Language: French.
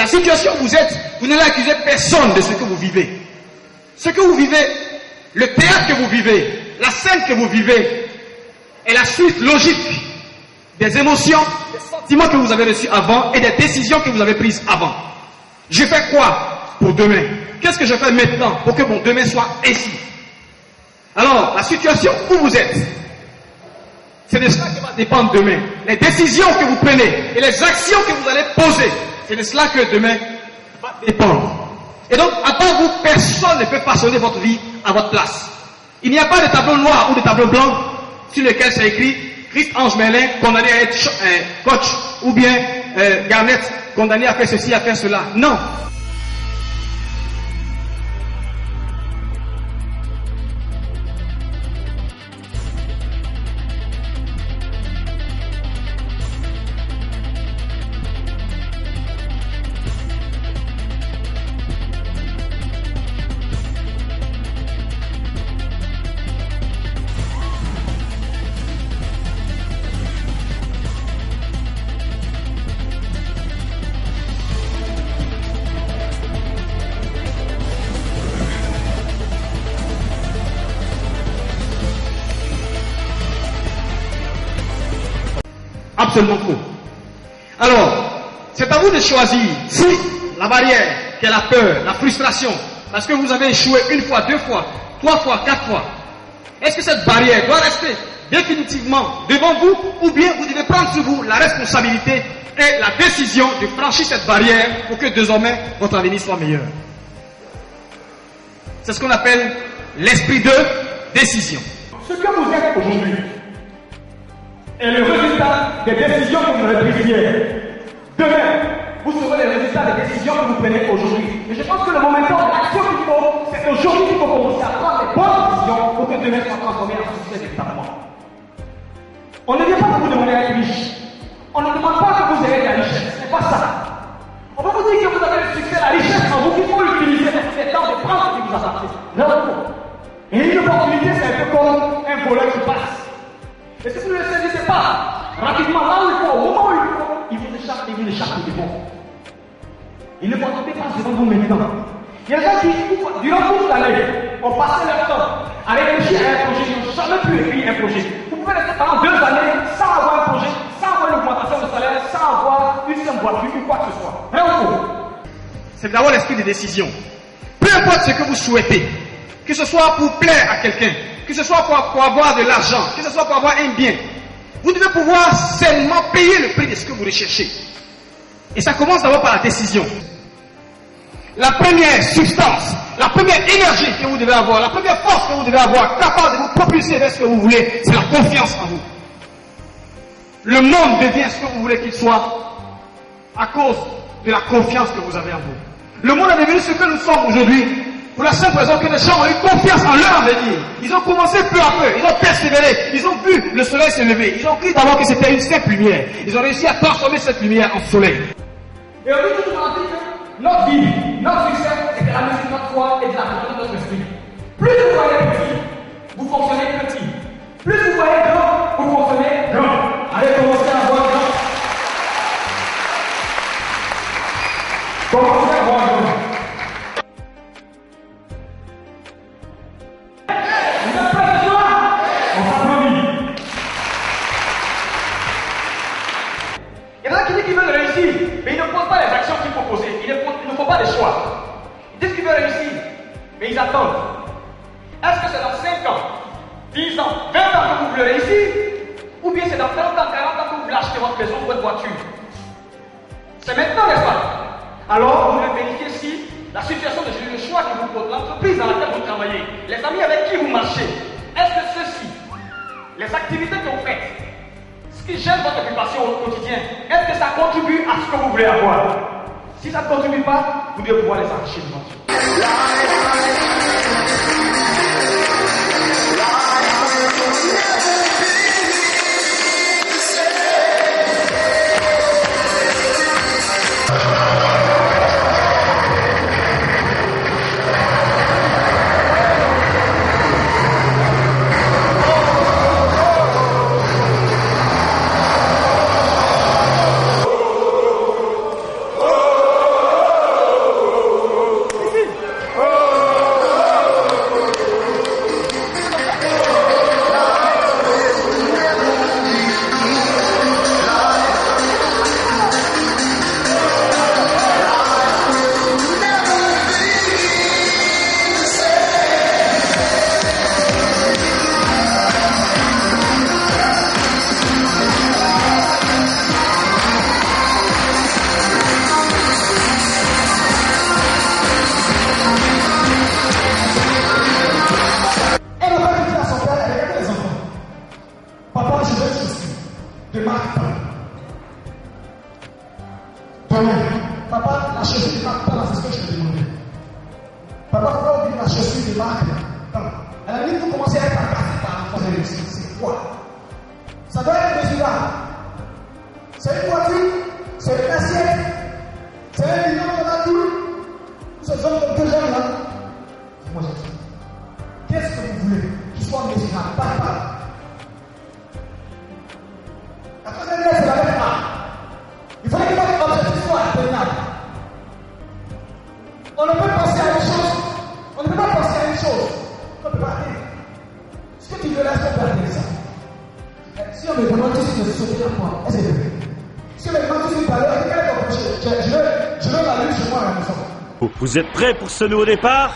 situation où vous êtes, vous n'allez accuser personne de ce que vous vivez. Ce que vous vivez, le théâtre que vous vivez, la scène que vous vivez, est la suite logique des émotions, des sentiments que vous avez reçus avant et des décisions que vous avez prises avant. Je fais quoi pour demain? Qu'est-ce que je fais maintenant pour que mon demain soit ainsi? Alors, la situation où vous êtes, c'est de cela que va dépendre demain. Les décisions que vous prenez et les actions que vous allez poser, c'est de cela que demain va dépendre. Et donc, à part vous, personne ne peut façonner votre vie à votre place. Il n'y a pas de tableau noir ou de tableau blanc sur lequel c'est écrit Christ-Ange Merlin condamné à être coach, ou bien Garnett condamné à faire ceci, à faire cela. Non. Absolument faux. Alors, c'est à vous de choisir si la barrière, qui est la peur, la frustration, parce que vous avez échoué une fois, deux fois, trois fois, quatre fois, est-ce que cette barrière doit rester définitivement devant vous, ou bien vous devez prendre sur vous la responsabilité et la décision de franchir cette barrière pour que désormais votre avenir soit meilleur? C'est ce qu'on appelle l'esprit de décision. Ce que vous êtes aujourd'hui est le résultat des décisions que vous avez prises hier. Demain, vous serez le résultat des décisions que vous prenez aujourd'hui. Et je pense que le momentum de l'action qu'il faut, c'est aujourd'hui qu'il faut commencer à prendre les bonnes décisions pour que demain soit transformé en succès véritablement. On ne vient pas pour vous demander d'être riche. On ne demande pas que vous ayez de la richesse. C'est pas ça. On va vous dire que vous avez le succès, la richesse en vous, qu'il faut l'utiliser parce que c'est temps de prendre ce qui vous appartient. Non. Et une opportunité, c'est un peu comme un voleur qui passe. Et si vous ne le saisissez pas, rapidement, là où il faut, au moment où il vous échappe et vous échappe du bon. Il ne faut pas devant vous maintenant. Il y a des gens qui, durant toute l'année, ont passé leur temps à réfléchir à un projet, ils n'ont jamais pu écrire un projet. Vous pouvez rester pendant 2 années sans avoir un projet, sans avoir une augmentation de salaire, sans avoir une seule voiture ou quoi que ce soit. Rien au fond. C'est d'abord l'esprit de décision. Peu importe ce que vous souhaitez, que ce soit pour plaire à quelqu'un, que ce soit pour avoir de l'argent, que ce soit pour avoir un bien, vous devez pouvoir seulement payer le prix de ce que vous recherchez. Et ça commence d'abord par la décision. La première substance, la première énergie que vous devez avoir, la première force que vous devez avoir, capable de vous propulser vers ce que vous voulez, c'est la confiance en vous. Le monde devient ce que vous voulez qu'il soit à cause de la confiance que vous avez en vous. Le monde est devenu ce que nous sommes aujourd'hui pour la simple raison que les gens ont eu confiance en leur avenir. Ils ont commencé peu à peu, ils ont persévéré, ils ont vu le soleil se lever, ils ont cru d'abord que c'était une simple lumière. Ils ont réussi à transformer cette lumière en soleil. Et aujourd'hui, tout le monde dit que notre vie, notre succès, c'est de la musique de notre foi et de la vie de notre esprit. Plus vous voyez petit, vous fonctionnez petit. Plus vous voyez grand, vous fonctionnez grand. Allez commencer à voir grand. Commencez à voir grand. Mais ils ne posent pas les actions qu'il faut poser. Ils ne font pas des choix. Ils disent qu'ils veulent réussir, mais ils attendent. Est-ce que c'est dans 5 ans, 10 ans, 20 ans que vous voulez réussir? Ou bien c'est dans 30 ans, 40 ans que vous voulez acheter votre maison ou votre voiture? C'est maintenant, n'est-ce pas? Alors, vous devez vérifier si la situation de le choix que vous posez, l'entreprise dans laquelle vous travaillez, les amis avec qui vous marchez, est-ce que ceux-ci, les activités que vous faites, ce qui gêne votre occupation au quotidien, est-ce que ça contribue à ce que vous voulez avoir? Si ça ne contribue pas, vous devez pouvoir les arracher devant Dieu. de marque temps. Toi-même, papa, la chaussure de marque temps, c'est ce que je te demandais. Papa, pourquoi ouvrir la chaussure de marque temps? À la limite, vous commencez à être attaqué par la famille. C'est quoi? Ça doit être mesurable. C'est une voiture, c'est une assiette, c'est un million de nature. Ces hommes comme que j'aime là. Moi, je dis, qu'est-ce que vous voulez qu'il soit mesurable? Pas. La troisième lettre, c'est la lettre A. Il fallait que votre objectif soit atteignable. On ne peut penser à une chose. On ne peut pas penser à une chose. On ne peut pas atteindre. Ce que tu veux là, c'est qu'on peut atteindre ça. Si on me demande si je sauter à moi, est-ce que c'est vrai? Si on me demande si je suis pas là, quel est ton projet? Je veux la lune chez moi à la maison. Vous êtes prêts pour ce nouveau départ?